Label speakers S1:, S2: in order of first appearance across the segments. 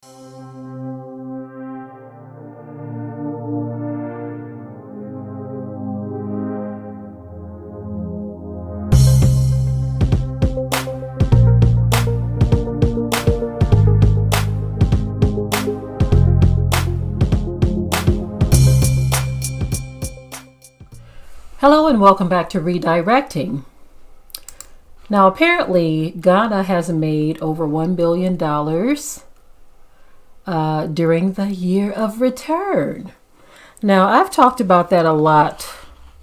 S1: Hello and welcome back to Redirecting. Now apparently Ghana has made over $1 billion during the year of return. Now I've talked about that a lot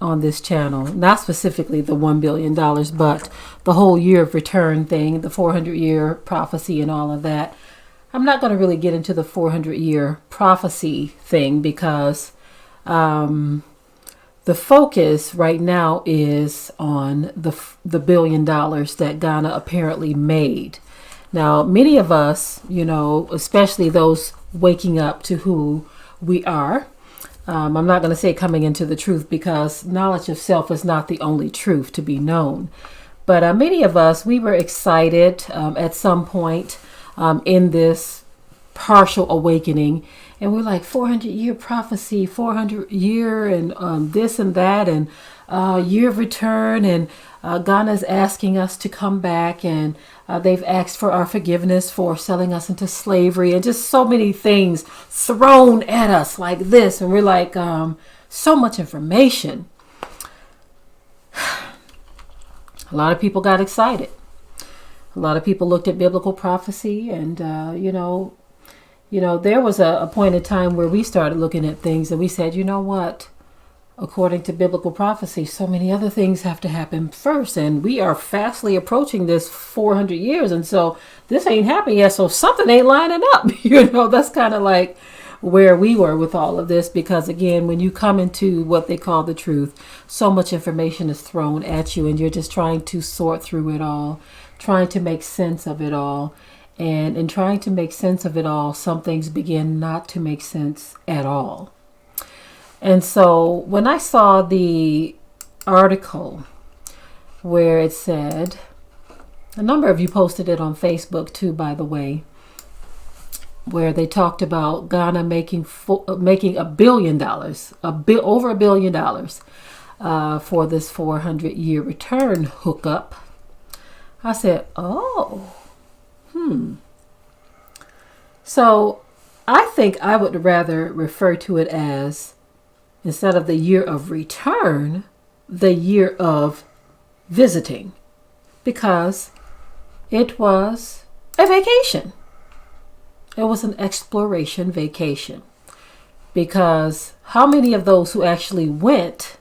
S1: on this channel, not specifically the $1 billion, but the whole year of return thing, the 400-year prophecy and all of that. I'm not going to really get into the 400-year prophecy thing because the focus right now is on the $1 billion that Ghana apparently made. Now, many of us, especially those waking up to who we are, I'm not going to say coming into the truth because knowledge of self is not the only truth to be known. But many of us, we were excited at some point in this partial awakening. And we're like 400-year prophecy, 400-year and this and that and year of return. And Ghana's asking us to come back. And they've asked for our forgiveness for selling us into slavery and just so many things thrown at us like this. And we're like, so much information. A lot of people got excited. A lot of people looked at biblical prophecy and, there was a point in time where we started looking at things and we said, you know what? According to biblical prophecy, so many other things have to happen first. And we are fastly approaching this 400 years. And so this ain't happening yet. So something ain't lining up. That's kind of like where we were with all of this. Because again, when you come into what they call the truth, so much information is thrown at you and you're just trying to sort through it all, trying to make sense of it all. And in trying to make sense of it all, some things begin not to make sense at all. And so when I saw the article where it said, a number of you posted it on Facebook too, by the way, where they talked about Ghana making $1 billion, over $1 billion for this 400-year return hookup. I said, oh. So I think I would rather refer to it as, instead of the year of return, the year of visiting, because it was a vacation. It was an exploration vacation, because how many of those who actually went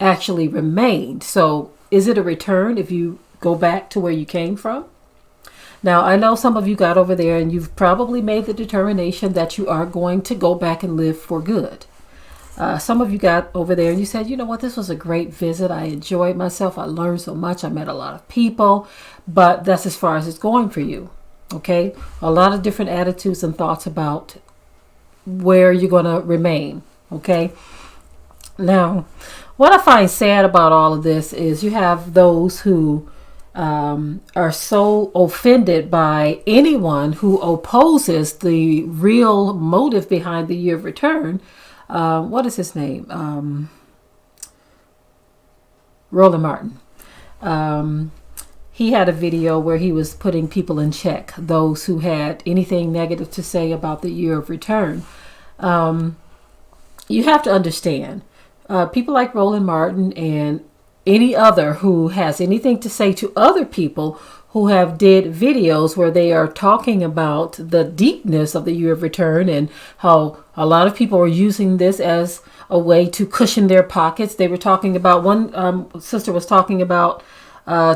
S1: actually remained? So is it a return if you go back to where you came from? Now, I know some of you got over there and you've probably made the determination that you are going to go back and live for good. Some of you got over there and you said, you know what, this was a great visit. I enjoyed myself. I learned so much. I met a lot of people, but that's as far as it's going for you. Okay. A lot of different attitudes and thoughts about where you're going to remain. Okay. Now, what I find sad about all of this is you have those who are so offended by anyone who opposes the real motive behind the year of return. What is his name? Roland Martin. He had a video where he was putting people in check, those who had anything negative to say about the year of return. You have to understand, people like Roland Martin and any other who has anything to say to other people who have did videos where they are talking about the deepness of the year of return and how a lot of people are using this as a way to cushion their pockets. They were talking about, one sister was talking about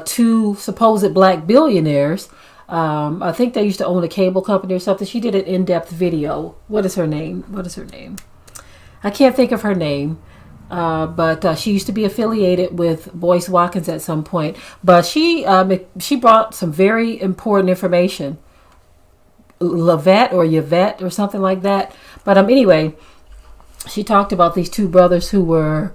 S1: two supposed black billionaires. I think they used to own a cable company or something. She did an in-depth video. What is her name? I can't think of her name. But she used to be affiliated with Boyce Watkins at some point. But she brought some very important information. Lavette or Yvette or something like that. But anyway, she talked about these two brothers who were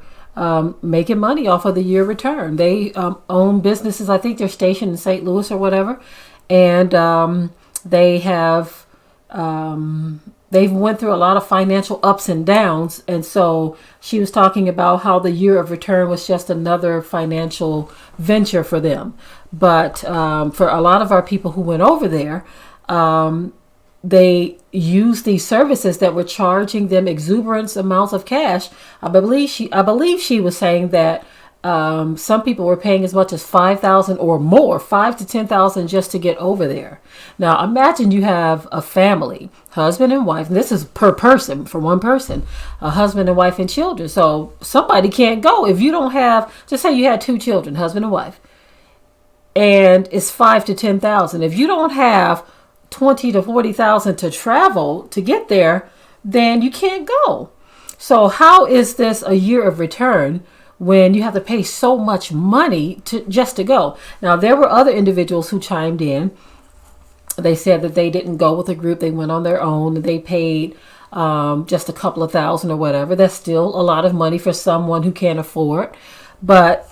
S1: making money off of the year return. They own businesses. I think they're stationed in St. Louis or whatever. And they have they've went through a lot of financial ups and downs. And so she was talking about how the year of return was just another financial venture for them. But for a lot of our people who went over there, they used these services that were charging them exuberant amounts of cash. I believe she was saying that some people were paying as much as $5,000 or more, $5,000 to $10,000 just to get over there. Now, imagine you have a family, husband and wife. And this is per person, for one person, a husband and wife and children. So somebody can't go if you don't have. Just say you had 2 children, husband and wife, and it's $5,000 to $10,000. If you don't have $20,000 to $40,000 to travel to get there, then you can't go. So how is this a year of return when you have to pay so much money just to go? Now, there were other individuals who chimed in. They said that they didn't go with a group. They went on their own. They paid just a couple of thousand or whatever. That's still a lot of money for someone who can't afford. But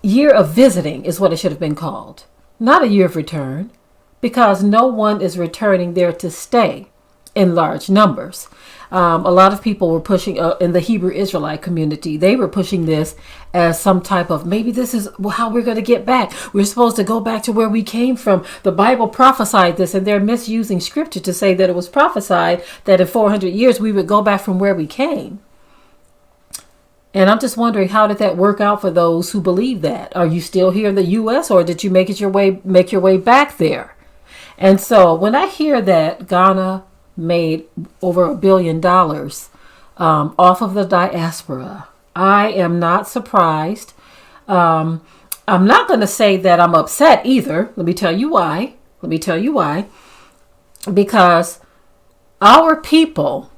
S1: year of visiting is what it should have been called, not a year of return, because no one is returning there to stay in large numbers. A lot of people were pushing in the Hebrew Israelite community. They were pushing this as some type of, maybe this is how we're going to get back. We're supposed to go back to where we came from. The Bible prophesied this, and they're misusing scripture to say that it was prophesied that in 400 years we would go back from where we came. And I'm just wondering, how did that work out for those who believe that? Are you still here in the U.S. or did you make your way back there? And so when I hear that Ghana made over $1 billion off of the diaspora, I am not surprised. I'm not going to say that I'm upset either. Let me tell you why. Because our people,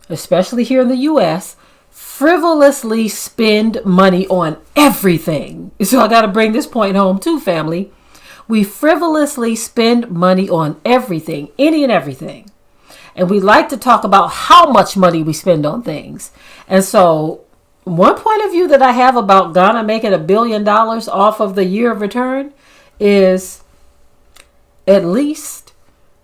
S1: especially here in the U.S., frivolously spend money on everything. So I got to bring this point home too, family. We frivolously spend money on everything, any and everything. And we like to talk about how much money we spend on things. And so one point of view that I have about Ghana making $1 billion off of the year of return is at least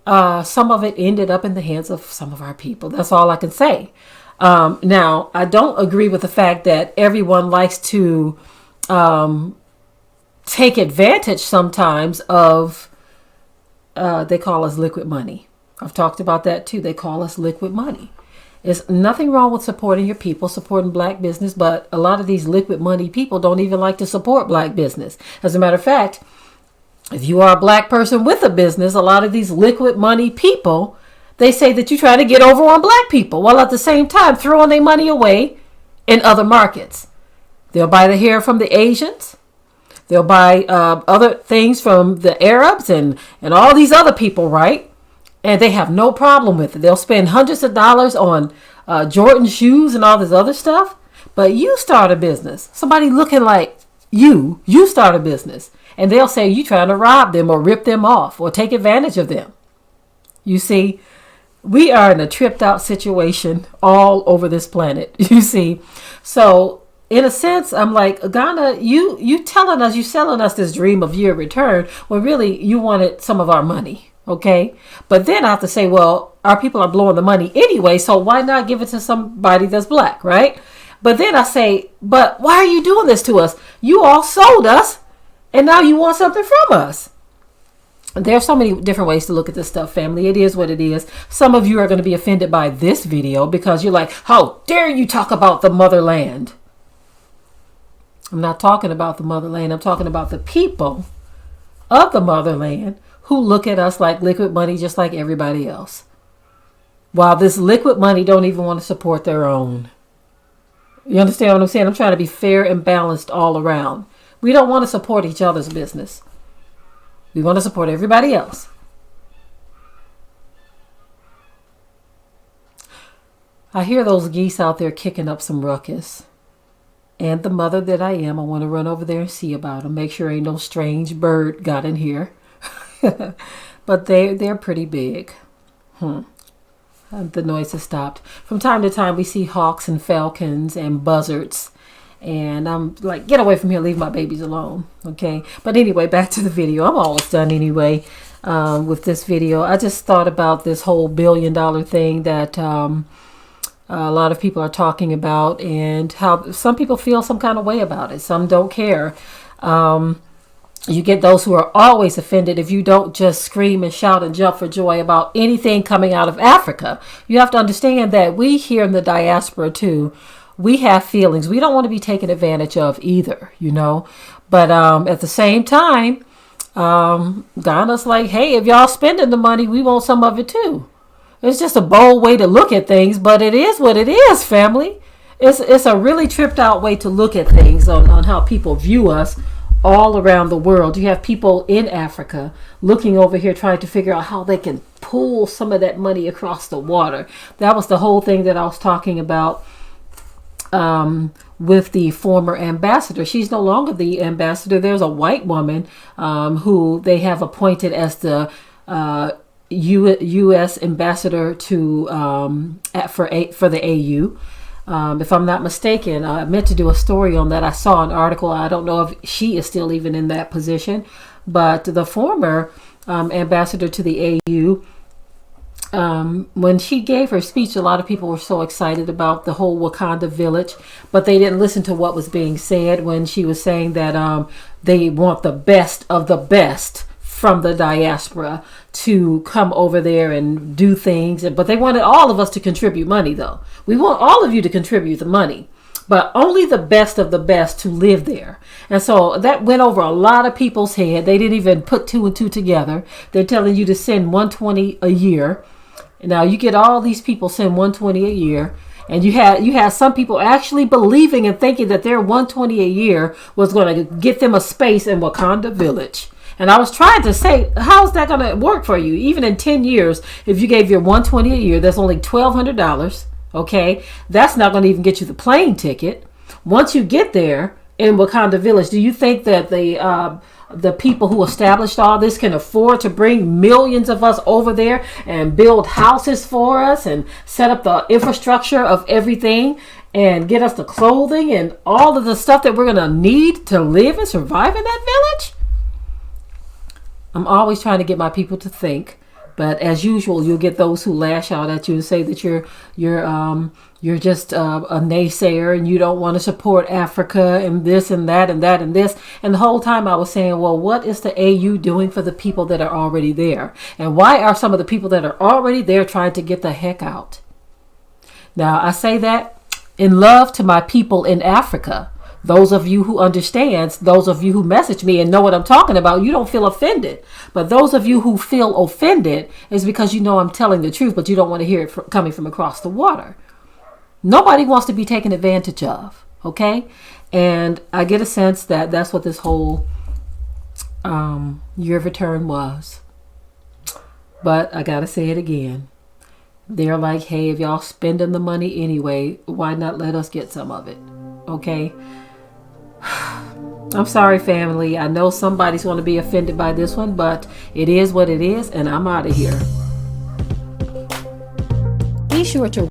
S1: some of it ended up in the hands of some of our people. That's all I can say. Now, I don't agree with the fact that everyone likes to take advantage sometimes of, they call us liquid money. I've talked about that too. They call us liquid money. There's nothing wrong with supporting your people, supporting black business, but a lot of these liquid money people don't even like to support black business. As a matter of fact, if you are a black person with a business, a lot of these liquid money people, they say that you're trying to get over on black people, while at the same time throwing their money away in other markets. They'll buy the hair from the Asians. They'll buy other things from the Arabs and all these other people, right? And they have no problem with it. They'll spend hundreds of dollars on Jordan shoes and all this other stuff. But you start a business. Somebody looking like you start a business. And they'll say you trying to rob them or rip them off or take advantage of them. You see, we are in a tripped out situation all over this planet. You see, so in a sense, I'm like, Ghana, you telling us, you selling us this dream of year return when really you wanted some of our money. Okay. But then I have to say, well, our people are blowing the money anyway. So why not give it to somebody that's black? Right. But then I say, but why are you doing this to us? You all sold us and now you want something from us. There are so many different ways to look at this stuff, family. It is what it is. Some of you are going to be offended by this video because you're like, how dare you talk about the motherland? I'm not talking about the motherland. I'm talking about the people of the motherland who look at us like liquid money just like everybody else. While this liquid money don't even want to support their own. You understand what I'm saying? I'm trying to be fair and balanced all around. We don't want to support each other's business. We want to support everybody else. I hear those geese out there kicking up some ruckus. And the mother that I am, I want to run over there and see about them. Make sure ain't no strange bird got in here. But they're pretty big. The noise has stopped. From time to time, we see hawks and falcons and buzzards. And I'm like, get away from here. Leave my babies alone. Okay. But anyway, back to the video. I'm almost done anyway. with this video. I just thought about this whole $1 billion thing that a lot of people are talking about, and how some people feel some kind of way about it. Some don't care. You get those who are always offended if you don't just scream and shout and jump for joy about anything coming out of Africa. You have to understand that we here in the diaspora too, we have feelings. We don't want to be taken advantage of either, you know. But at the same time, Ghana's like, hey, if y'all spending the money, we want some of it too. It's just a bold way to look at things, but it is what it is, family. It's a really tripped out way to look at things on how people view us all around the world. You have people in Africa looking over here trying to figure out how they can pull some of that money across the water. That was the whole thing that I was talking about with the former ambassador. She's no longer the ambassador. There's a white woman who they have appointed as the U.S. ambassador to for the AU. If I'm not mistaken, I meant to do a story on that. I saw an article. I don't know if she is still even in that position, but the former ambassador to the AU, when she gave her speech, a lot of people were so excited about the whole Wakanda village, but they didn't listen to what was being said when she was saying that they want the best of the best from the diaspora to come over there and do things. But they wanted all of us to contribute money, though. We want all of you to contribute the money, but only the best of the best to live there. And so that went over a lot of people's head. They didn't even put two and two together. They're telling you to send $120 a year. Now you get all these people send $120 a year. And you had some people actually believing and thinking that their $120 a year was going to get them a space in Wakanda Village. And I was trying to say, how's that going to work for you? Even in 10 years, if you gave your $120 a year, that's only $1,200. Okay, that's not going to even get you the plane ticket. Once you get there in Wakanda Village, do you think that the people who established all this can afford to bring millions of us over there and build houses for us and set up the infrastructure of everything and get us the clothing and all of the stuff that we're going to need to live and survive in that village? I'm always trying to get my people to think, but as usual, you'll get those who lash out at you and say that you're just a naysayer and you don't want to support Africa and this and that and that and this. And the whole time I was saying, well, what is the AU doing for the people that are already there? And why are some of the people that are already there trying to get the heck out? Now, I say that in love to my people in Africa. Those of you who understand, those of you who message me and know what I'm talking about, you don't feel offended. But those of you who feel offended is because you know I'm telling the truth, but you don't want to hear it coming from across the water. Nobody wants to be taken advantage of, okay? And I get a sense that that's what this whole year of return was. But I got to say it again. They're like, hey, if y'all spending the money anyway, why not let us get some of it, okay? I'm sorry, family. I know somebody's going to be offended by this one, but it is what it is, and I'm out of here. Be sure to